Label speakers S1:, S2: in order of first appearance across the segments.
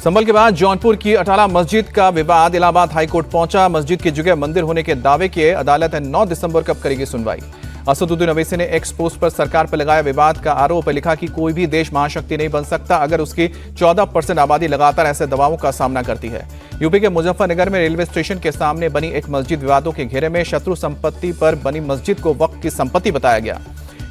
S1: संभल के बाद जौनपुर की अटाला मस्जिद का विवाद इलाहाबाद हाईकोर्ट पहुंचा। मस्जिद की जगह मंदिर होने के दावे के अदालत 9 दिसंबर को करेगी सुनवाई। असदुद्दीन ओवैसी ने एक्स पोस्ट पर सरकार पर लगाया विवाद का आरोप। लिखा कि कोई भी देश महाशक्ति नहीं बन सकता अगर उसकी 14% आबादी लगातार ऐसे दबावों का सामना करती है। यूपी के मुजफ्फरनगर में रेलवे स्टेशन के सामने बनी एक मस्जिद विवादों के घेरे में शत्रु संपत्ति पर बनी मस्जिद को वक्फ की संपत्ति बताया गया।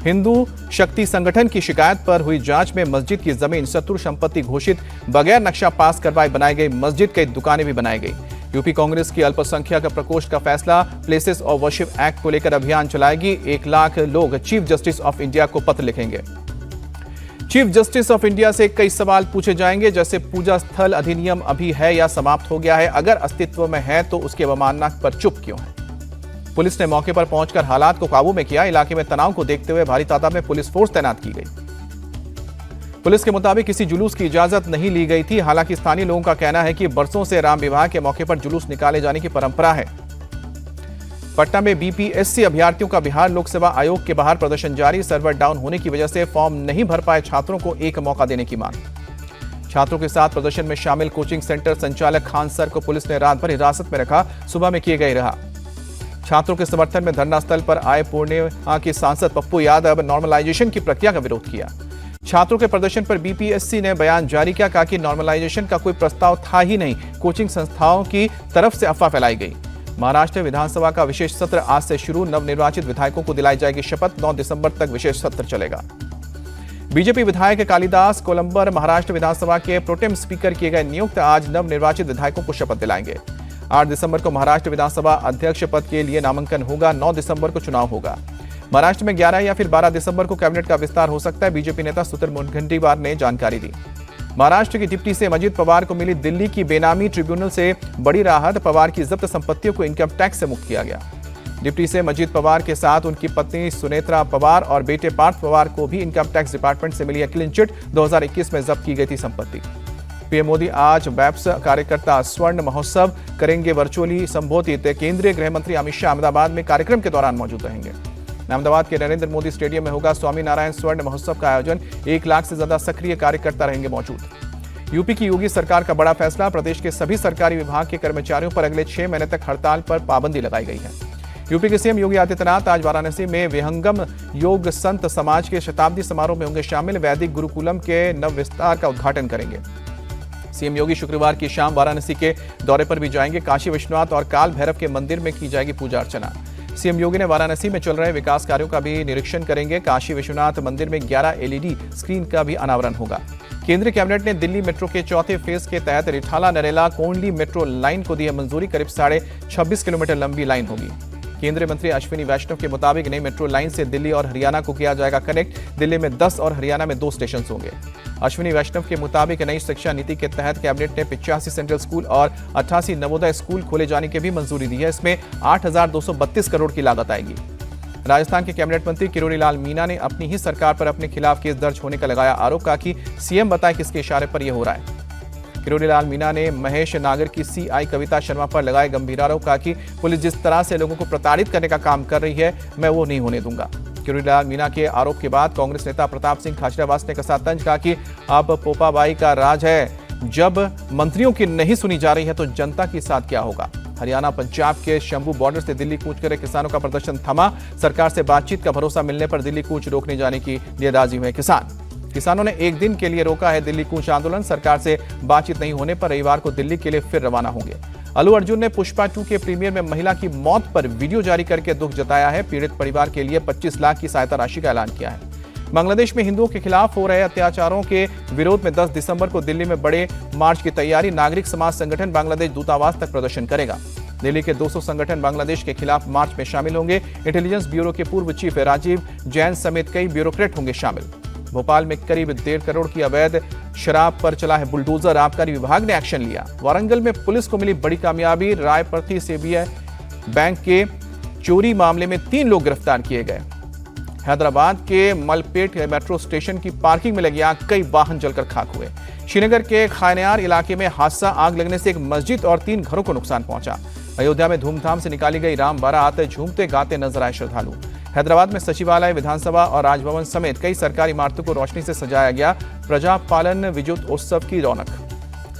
S1: हिंदू शक्ति संगठन की शिकायत पर हुई जांच में मस्जिद की जमीन शत्रु संपत्ति घोषित बगैर नक्शा पास करवाए बनाई गई मस्जिद, कई दुकानें भी बनाई गई। यूपी कांग्रेस की अल्पसंख्यक प्रकोष्ठ का फैसला प्लेसेस ऑफ वर्शिप एक्ट को लेकर अभियान चलाएगी। 1 लाख लोग चीफ जस्टिस ऑफ इंडिया को पत्र लिखेंगे। चीफ जस्टिस ऑफ इंडिया से कई सवाल पूछे जाएंगे, जैसे पूजा स्थल अधिनियम अभी है या समाप्त हो गया है, अगर अस्तित्व में है तो उसकी अवमानना पर चुप क्यों है। पुलिस ने मौके पर पहुंचकर हालात को काबू में किया। इलाके में तनाव को देखते हुए भारी तादाद में पुलिस फोर्स तैनात की गई। पुलिस के मुताबिक किसी जुलूस की इजाजत नहीं ली गई थी। हालांकि स्थानीय लोगों का कहना है कि बरसों से राम विवाह के मौके पर जुलूस निकाले जाने की परंपरा है। पटना में बीपीएससी अभ्यर्थियों का बिहार लोक सेवा आयोग के बाहर प्रदर्शन जारी। सर्वर डाउन होने की वजह से फॉर्म नहीं भर पाए छात्रों को एक मौका देने की मांग। छात्रों के साथ प्रदर्शन में शामिल कोचिंग सेंटर संचालक खान सर को पुलिस ने रात भर हिरासत में रखा, सुबह में किए गए रहा। छात्रों के समर्थन में धरना स्थल पर आए पूर्णिया के सांसद पप्पू यादव नॉर्मलाइजेशन की प्रक्रिया का विरोध किया। छात्रों के प्रदर्शन पर बीपीएससी ने बयान जारी किया। कहा कि नॉर्मलाइजेशन का कोई प्रस्ताव था ही नहीं, कोचिंग संस्थाओं की तरफ से अफवाह फैलाई गई। महाराष्ट्र विधानसभा का विशेष सत्र आज से शुरू। नवनिर्वाचित विधायकों को दिलाई जाएगी शपथ। 9 दिसंबर तक विशेष सत्र चलेगा। बीजेपी विधायक कालिदास कोलंबर महाराष्ट्र विधानसभा के प्रोटेम स्पीकर किए गए नियुक्त। आज नवनिर्वाचित विधायकों को शपथ दिलाएंगे। 8 दिसंबर को महाराष्ट्र विधानसभा अध्यक्ष पद के लिए नामांकन होगा। 9 दिसंबर को चुनाव होगा। महाराष्ट्र में 11 या फिर 12 दिसंबर को कैबिनेट का विस्तार हो सकता है, बीजेपी नेता सुधीर मुनगंटीवार ने जानकारी दी। महाराष्ट्र की डिप्टी से अजित पवार को मिली दिल्ली की बेनामी ट्रिब्यूनल से बड़ी राहत। पवार की जब्त संपत्तियों को इनकम टैक्स से मुक्त किया गया। डिप्टी से अजित पवार के साथ उनकी पत्नी सुनेत्रा पवार और बेटे पार्थ पवार को भी इनकम टैक्स डिपार्टमेंट से मिली क्लीन चिट। 2021 में जब्त की गई थी संपत्ति। पीएम मोदी आज वैप्स कार्यकर्ता स्वर्ण महोत्सव करेंगे वर्चुअली संबोधित। केंद्रीय गृह मंत्री अमित शाह अहमदाबाद में कार्यक्रम के दौरान मौजूद रहेंगे। अहमदाबाद के नरेंद्र मोदी स्टेडियम में होगा स्वामीनारायण स्वर्ण महोत्सव का आयोजन। 1 लाख से ज्यादा सक्रिय कार्यकर्ता रहेंगे मौजूद। यूपी की योगी सरकार का बड़ा फैसला। प्रदेश के सभी सरकारी विभाग के कर्मचारियों पर अगले 6 महीने तक हड़ताल पर पाबंदी लगाई गई है। यूपी के सीएम योगी आदित्यनाथ आज वाराणसी में विहंगम योग संत समाज के शताब्दी समारोह में होंगे शामिल। वैदिक गुरुकुलम के नव विस्तार का उद्घाटन करेंगे। सीएम योगी शुक्रवार की शाम वाराणसी के दौरे पर भी जाएंगे। काशी विश्वनाथ और काल भैरव के मंदिर में की जाएगी पूजा अर्चना। सीएम योगी ने वाराणसी में चल रहे विकास कार्यों का भी निरीक्षण करेंगे। काशी विश्वनाथ मंदिर में 11 एलईडी स्क्रीन का भी अनावरण होगा। केंद्रीय कैबिनेट ने दिल्ली मेट्रो के चौथे फेज के तहत रिठाला नरेला कोंडली मेट्रो लाइन को दी है मंजूरी। करीब 26.5 किलोमीटर लंबी लाइन होगी। केंद्रीय मंत्री अश्विनी वैष्णव के मुताबिक नई मेट्रो लाइन से दिल्ली और हरियाणा को किया जाएगा कनेक्ट। दिल्ली में 10 और हरियाणा में 2 स्टेशन होंगे। अश्विनी वैष्णव के मुताबिक नई शिक्षा नीति के तहत कैबिनेट ने 85 सेंट्रल स्कूल और 88 नवोदय स्कूल खोले जाने की भी मंजूरी दी है। इसमें 8,232 करोड़ की लागत आएगी। राजस्थान के कैबिनेट मंत्री किरोड़ी लाल मीणा ने अपनी ही सरकार पर अपने खिलाफ केस दर्ज होने का लगाया आरोप। कहा कि सीएम बताए किसके इशारे पर यह हो रहा है। किरोड़ी लाल मीणा ने महेश नागर की सीआई कविता शर्मा पर लगाए गंभीर आरोप। कहा कि पुलिस जिस तरह से लोगों को प्रताड़ित करने का काम कर रही है, मैं वो नहीं होने दूंगा। किरोड़ी लाल मीणा के आरोप के बाद कांग्रेस नेता प्रताप सिंह खाचरियावास ने कसा तंज। कहा कि अब पोपाबाई का राज है। जब मंत्रियों की नहीं सुनी जा रही है तो जनता के साथ क्या होगा। हरियाणा पंजाब के शंभू बॉर्डर से दिल्ली कूच कर किसानों का प्रदर्शन थमा। सरकार से बातचीत का भरोसा मिलने पर दिल्ली कूच रोकने जाने के लिए राजी हुए किसान। किसानों ने 1 दिन के लिए रोका है दिल्ली कूच आंदोलन। सरकार से बातचीत नहीं होने पर रविवार को दिल्ली के लिए फिर रवाना होंगे। अल्लू अर्जुन ने पुष्पा 2 के प्रीमियर में महिला की मौत पर वीडियो जारी करके दुख जताया है। पीड़ित परिवार के लिए 25 लाख की सहायता राशि का ऐलान किया है। बांग्लादेश में हिंदुओं के खिलाफ हो रहे अत्याचारों के विरोध में 10 दिसंबर को दिल्ली में बड़े मार्च की तैयारी। नागरिक समाज संगठन बांग्लादेश दूतावास तक प्रदर्शन करेगा। दिल्ली के 200 संगठन बांग्लादेश के खिलाफ मार्च में शामिल होंगे। इंटेलिजेंस ब्यूरो के पूर्व चीफ राजीव जैन समेत कई ब्यूरोक्रेट होंगे शामिल। भोपाल में करीब 1.5 करोड़ की अवैध शराब पर चला है बुलडोजर। आबकारी विभाग ने एक्शन लिया। वारंगल में पुलिस को मिली बड़ी कामयाबी। रायप्रति सीबीआई बैंक के चोरी मामले में 3 लोग गिरफ्तार किए गए। हैदराबाद के मलपेट मेट्रो स्टेशन की पार्किंग में लगी आग, कई वाहन जलकर खाक हुए। श्रीनगर के खानेयार इलाके में हादसा। आग लगने से एक मस्जिद और 3 घरों को नुकसान पहुंचा। अयोध्या में धूमधाम से निकाली गई राम बारात। झूमते गाते नजर आए श्रद्धालु। हैदराबाद में सचिवालय, विधानसभा और राजभवन समेत कई सरकारी इमारतों को रोशनी से सजाया गया। प्रजापालन विजयोत्सव की रौनक।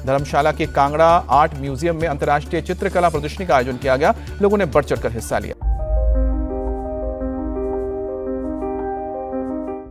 S1: धर्मशाला के कांगड़ा आर्ट म्यूजियम में अंतर्राष्ट्रीय चित्रकला प्रदर्शनी का आयोजन किया गया। लोगों ने बढ़ चढ़कर हिस्सा लिया।